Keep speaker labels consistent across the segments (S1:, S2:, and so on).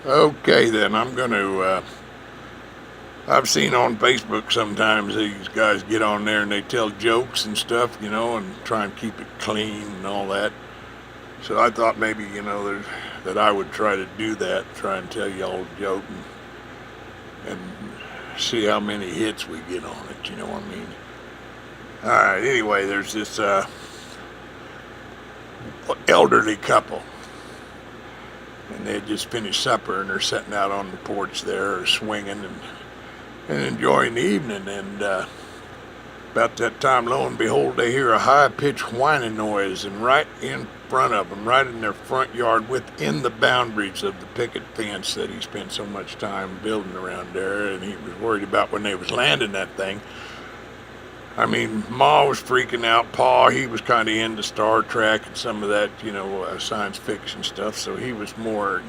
S1: Okay, then I'm going to. I've seen on Facebook sometimes these guys get on there and they tell jokes and stuff, and try and keep it clean and all that. So I thought maybe, that I would try to do that, try and tell y'all a joke and see how many hits we get on it, you know what I mean? All right, anyway, there's this elderly couple, and they had just finished supper and they're sitting out on the porch there, swinging and enjoying the evening. And about that time, lo and behold, they hear a high-pitched whining noise, and right in front of them, right in their front yard, within the boundaries of the picket fence that he spent so much time building around there, and he was worried about when they was landing that thing. I mean, Ma was freaking out. Pa, he was kind of into Star Trek and some of that, science fiction stuff. So he was more,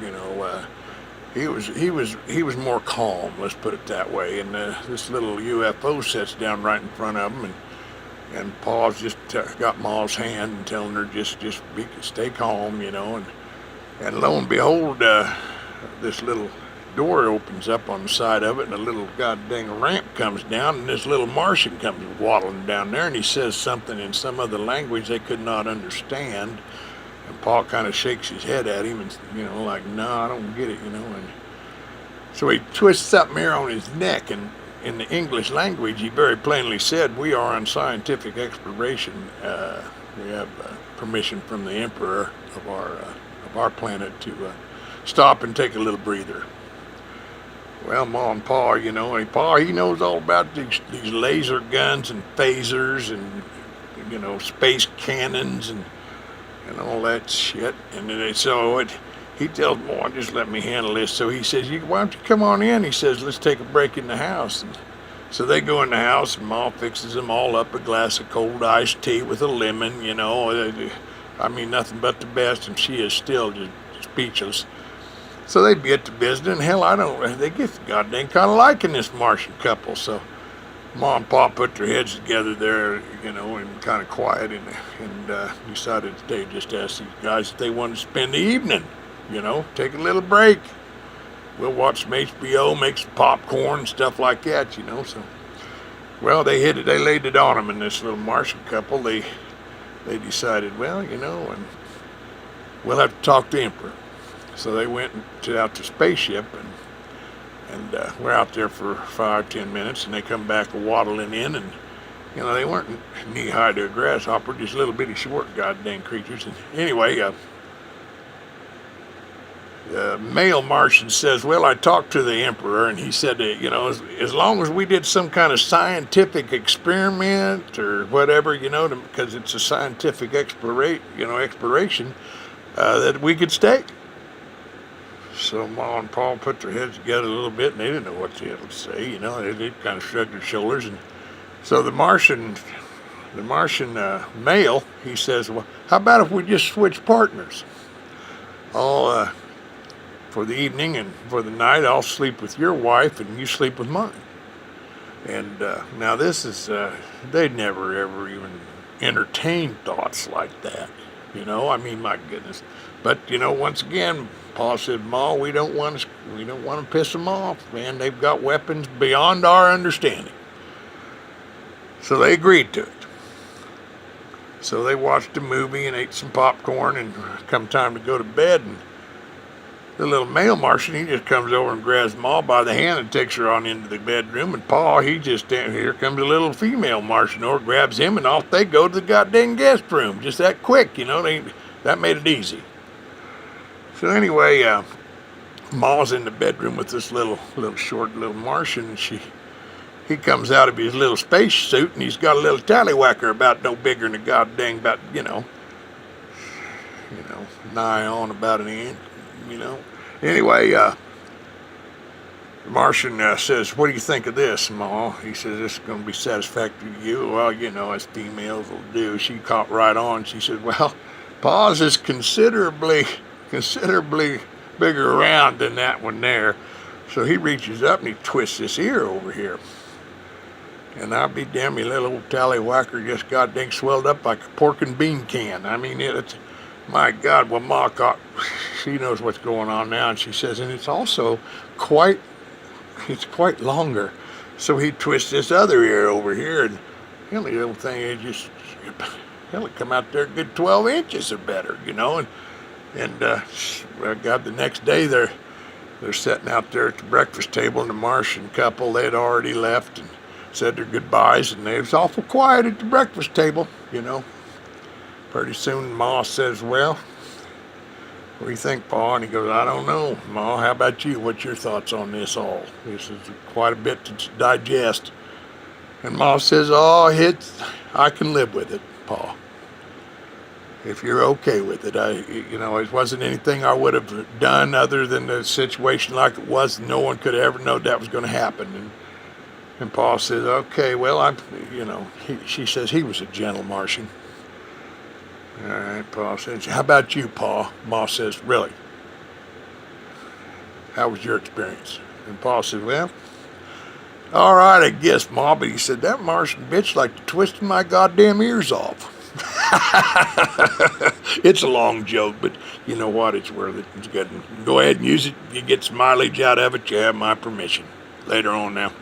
S1: he was more calm. Let's put it that way. And this little UFO sits down right in front of him, and Pa's just got Ma's hand and telling her just stay calm, And lo and behold, this little door opens up on the side of it, and a little goddamn ramp comes down, and this little Martian comes waddling down there, and he says something in some other language they could not understand. And Paul kind of shakes his head at him, and like, no, I don't get it, And so he twists something here on his neck, and in the English language, he very plainly said, "We are on scientific exploration. We have permission from the emperor of our planet to stop and take a little breather." Well, Ma and Pa, and Pa, he knows all about these laser guns and phasers and, space cannons and all that shit. And he tells Ma, just let me handle this. So he says, why don't you come on in? He says, let's take a break in the house. And so they go in the house, and Ma fixes them all up a glass of cold iced tea with a lemon, I mean, nothing but the best, and she is still just speechless. So they get to business, and hell, they get goddamn kind of liking this Martian couple. So Ma and Pa put their heads together there, and kind of quiet, and decided they just asked these guys if they wanted to spend the evening, take a little break. We'll watch some HBO, make some popcorn, and stuff like that, So, well, they hit it. They laid it on them, and this little Martian couple, they decided, well, and we'll have to talk to the Emperor. So they went out to spaceship, and we're out there for 5-10 minutes, and they come back waddling in, and they weren't knee high to a grasshopper, just little bitty short goddamn creatures. And anyway, the male Martian says, "Well, I talked to the Emperor, and he said that as long as we did some kind of scientific experiment or whatever, because it's a scientific exploration, that we could stay." So Ma and Pa put their heads together a little bit, and they didn't know what the hell to say. They kind of shrugged their shoulders. And so the Martian male, he says, "Well, how about if we just switch partners? For the evening and for the night, I'll sleep with your wife, and you sleep with mine." And now this is, they'd never ever even entertained thoughts like that. I mean, my goodness. But once again, Pa said, "Ma, we don't want to piss them off, man. They've got weapons beyond our understanding." So they agreed to it. So they watched a movie and ate some popcorn, and come time to go to bed, and the little male Martian, he just comes over and grabs Ma by the hand and takes her on into the bedroom, and Pa, he just, here comes a little female Martian over, grabs him, and off they go to the goddamn guest room. Just that quick, that made it easy. So anyway, Ma's in the bedroom with this little short little Martian, and he comes out of his little space suit, and he's got a little tallywhacker about no bigger than a goddamn, about, nigh on about an inch, Anyway, the Martian says, "What do you think of this, Ma?" He says, "This is going to be satisfactory to you." Well, as females will do. She caught right on. She said, "Well, Pa's is considerably bigger around than that one there." So he reaches up and he twists this ear over here. And I'll be damned, my little old tallywhacker just goddamn swelled up like a pork and bean can. I mean, My God, well, Ma caught, she knows what's going on now, and she says, and it's also quite, it's quite longer. So he twists this other ear over here, and hell, the little thing is just, hell, it come out there a good 12 inches or better, you know, and well, God, the next day they're sitting out there at the breakfast table, and the Martian couple, they'd already left and said their goodbyes, and they was awful quiet at the breakfast table, you know. Pretty soon Ma says, well, what do you think, Pa? And he goes, I don't know. Ma, how about you? What's your thoughts on this all? This is quite a bit to digest. And Ma says, oh, I can live with it, Pa. If you're okay with it. It wasn't anything I would have done other than the situation like it was. No one could ever know that was going to happen. And Pa says, okay, well, she says he was a gentle Martian. All right, Pa says, how about you, Pa? Ma says, really? How was your experience? And Pa says, well, all right, I guess, Ma, but he said, that Martian bitch like twisting my goddamn ears off. It's a long joke, but you know what? It's worth it. It's good. Go ahead and use it. You get some mileage out of it. You have my permission. Later on now.